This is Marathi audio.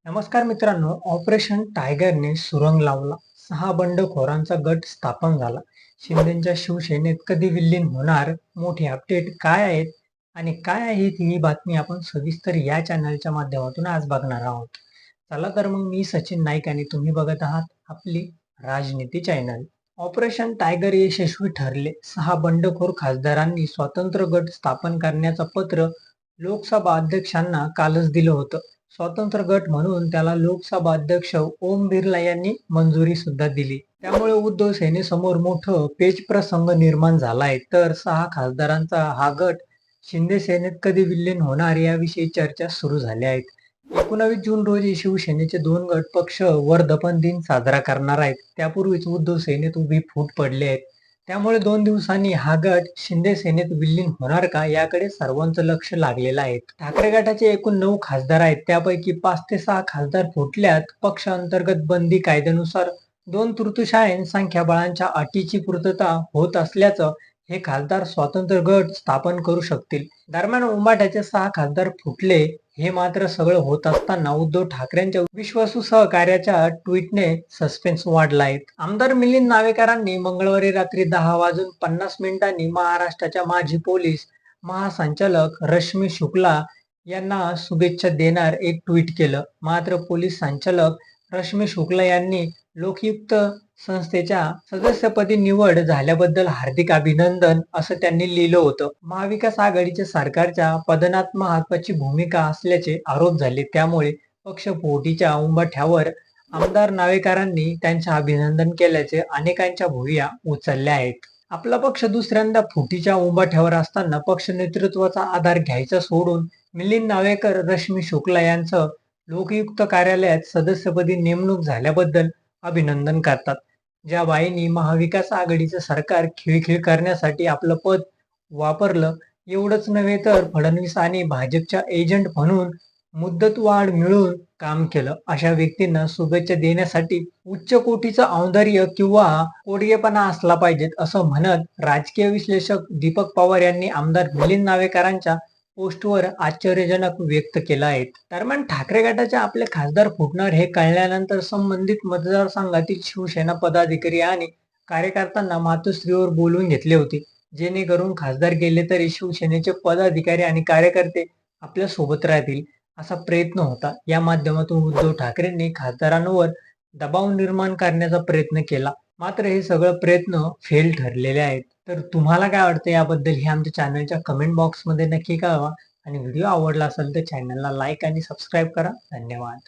नमस्कार मित्रांनो, ऑपरेशन टायगरने सुरंग लावला. 6 बंडखोरांचा गट स्थापन झाला. शिंदेच्या शिवसेनेत कधी विलीन होणार? मोठी अपडेट काय आहेत आणि काय आहे ही बातमी आपण सविस्तर या चॅनलच्या माध्यमातून आज बघणार आहोत. चला तर मग मी सचिन नाईक आणि तुम्ही बघत आहात आपली राजनीती चॅनल. ऑपरेशन टायगर यशस्वी ठरले. 6 बंडखोर खासदारांनी स्वतंत्र गट स्थापन करण्याचं पत्र लोकसभा अध्यक्षांना कालच दिलं होतं. स्वतंत्र गट म्हणून त्याला लोकसभा अध्यक्ष ओम बिर्ला यांनी मंजुरी सुद्धा दिली. त्यामुळे उद्धव सेनेसमोर मोठं पेचप्रसंग निर्माण झालाय. तर 6 खासदारांचा हा गट शिंदे सेनेत कधी विलीन होणार याविषयी चर्चा सुरू झाल्या आहेत. 19 जून रोजी शिवसेनेचे 2 गट पक्ष वर्धापन दिन साजरा करणार आहेत. त्यापूर्वीच उद्धव सेनेत उभी फूट पडले आहेत. त्यामुळे 2 दिवसांनी हा गट शिंदे सेनेत विलीन होणार का याकडे सर्वांचं लक्ष लागलेलं आहे. ठाकरे गटाचे एकूण 9 खासदार आहेत. त्यापैकी 5 ते 6 खासदार फुटल्यात. पक्ष अंतर्गत बंदी कायद्यानुसार 2/3 संख्याबळाच्या अटीची पूर्तता होत असल्याचं हे खासदार स्वतंत्र गट स्थापन करू शकतील. दरम्यान उंबाठ्याचे 6 खासदार फुटले. हे मात्र सगळं होत असताना उद्धव ठाकरेंच्या विश्वासू सहकार्याच्या ट्विटने सस्पेन्स वाढलाय. आमदार मिलिंद नावेकरांनी मंगळवारी रात्री 10:50 महाराष्ट्राच्या माजी पोलीस महासंचालक रश्मी शुक्ला यांना शुभेच्छा देणार एक ट्विट केलं. मात्र पोलीस संचालक रश्मी शुक्ला यांनी लोकयुक्त संस्थेच्या सदस्यपदी निवड झाल्याबद्दल हार्दिक अभिनंदन असं त्यांनी लिहिलं होतं. महाविकास आघाडीच्या सरकारच्या पदनात महत्वाची भूमिका असल्याचे आरोप झाले. त्यामुळे पक्षफोटीच्या उंबाठ्यावर आमदार नावेकरांनी त्यांचे अभिनंदन केल्याचे अनेकांच्या भुवया उचलल्या आहेत. आपला पक्ष दुसऱ्यांदा फुटीच्या उंबाठ्यावर असताना पक्ष नेतृत्वाचा आधार घ्यायचा सोडून मिलिंद नावेकर, रश्मी शुक्ला यांचं लोकयुक्त कार्यालयात सदस्यपदी नेमणूक झाल्याबद्दल अभिनंदन करतात. ज्या बाईंनी महाविकास आघाडीचं सरकार खिळखिळ करण्यासाठी आपलं पद वापरलं, एवढंच नव्हे तर फडणवीस आणि भाजपच्या एजंट म्हणून मुदतवाढ मिळून काम केलं, अशा व्यक्तींना शुभेच्छा देण्यासाठी उच्च कोटीचं औदार्य किंवा कोडगेपणा असला पाहिजे असं म्हणत राजकीय विश्लेषक दीपक पवार यांनी आमदार मिलिंद नावेकरांच्या पोस्टवर आश्चर्यजनक व्यक्त केलं आहे. दरम्यान ठाकरे गटाचे आपले खासदार फुटणार हे कळल्यानंतर संबंधित मतदारसंघातील शिवसेना पदाधिकारी आणि कार्यकर्त्यांना मातोश्रीवर बोलवून घेतले होते, जेणेकरून खासदार गेले तरी शिवसेनेचे पदाधिकारी आणि कार्यकर्ते आपल्या सोबत राहतील असा प्रयत्न होता. या माध्यमातून उद्धव ठाकरेंनी खासदारांवर दबाव निर्माण करण्याचा प्रयत्न केला. मात्र हे सगळं प्रयत्न फेल ठरलेले आहेत. तर तुम्हाला काय वाटतं याबद्दल हे आमच्या चॅनलच्या कमेंट बॉक्समध्ये नक्की कळवा आणि व्हिडिओ आवडला असेल तर चॅनलला लाईक आणि सबस्क्राईब करा. धन्यवाद.